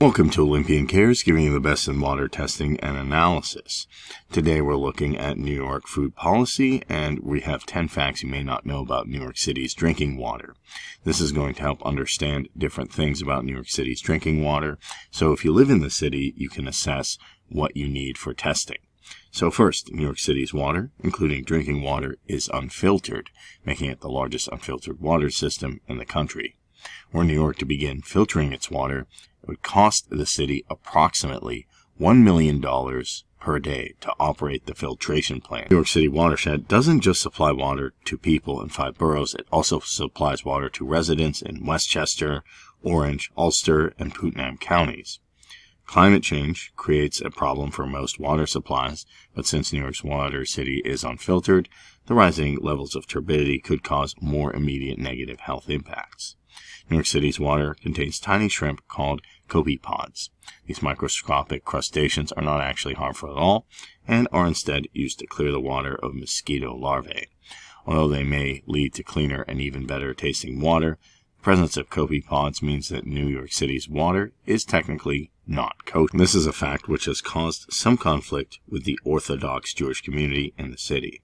Welcome to Olympian Cares, giving you the best in water testing and analysis. Today we're looking at New York food policy, and we have 10 facts you may not know about New York City's drinking water. This is going to help understand different things about New York City's drinking water, so if you live in the city, you can assess what you need for testing. So first, New York City's water, including drinking water, is unfiltered, making it the largest unfiltered water system in the country. Were New York to begin filtering its water, it would cost the city approximately $1 million per day to operate the filtration plant. New York City watershed doesn't just supply water to people in 5 boroughs, it also supplies water to residents in Westchester, Orange, Ulster, and Putnam counties. Climate change creates a problem for most water supplies, but since New York's water city is unfiltered, the rising levels of turbidity could cause more immediate negative health impacts. New York City's water contains tiny shrimp called copepods. These microscopic crustaceans are not actually harmful at all and are instead used to clear the water of mosquito larvae. Although they may lead to cleaner and even better tasting water, the presence of copepods means that New York City's water is technically not kosher. This is a fact which has caused some conflict with the Orthodox Jewish community in the city.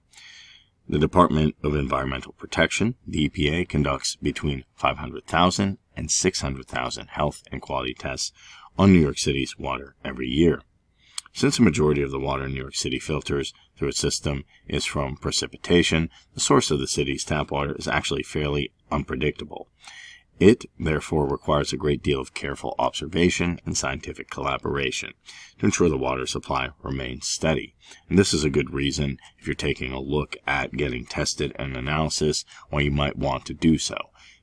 The Department of Environmental Protection, the EPA, conducts between 500,000 and 600,000 health and quality tests on New York City's water every year. Since a majority of the water New York City filters through its system is from precipitation, the source of the city's tap water is actually fairly unpredictable. It, therefore, requires a great deal of careful observation and scientific collaboration to ensure the water supply remains steady. And this is a good reason, if you're taking a look at getting tested and analysis, why you might want to do so,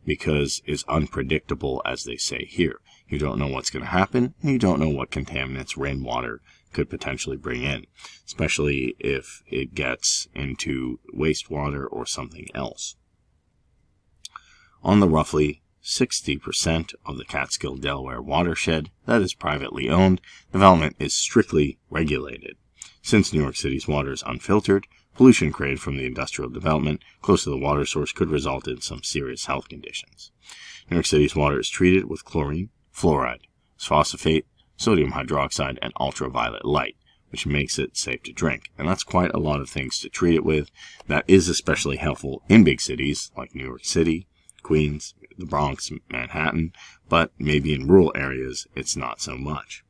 because it's unpredictable, as they say here. You don't know what's going to happen, and you don't know what contaminants rainwater could potentially bring in, especially if it gets into wastewater or something else. On the roughly 60% of the Catskill Delaware watershed that is privately owned, development is strictly regulated. Since New York City's water is unfiltered, pollution created from the industrial development close to the water source could result in some serious health conditions. New York City's water is treated with chlorine, fluoride, phosphate, sodium hydroxide, and ultraviolet light, which makes it safe to drink. And that's quite a lot of things to treat it with. That is especially helpful in big cities like New York City, Queens, the Bronx, Manhattan, but maybe in rural areas it's not so much.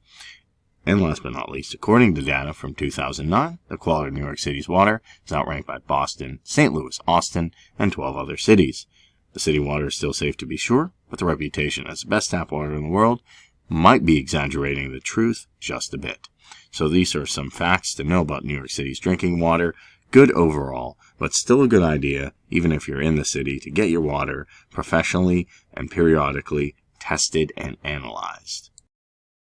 And last but not least, according to data from 2009, the quality of New York City's water is outranked by Boston, St. Louis, Austin, and 12 other cities. The city water is still safe to be sure, but the reputation as the best tap water in the world might be exaggerating the truth just a bit. So these are some facts to know about New York City's drinking water. Good overall, but still a good idea, even if you're in the city, to get your water professionally and periodically tested and analyzed.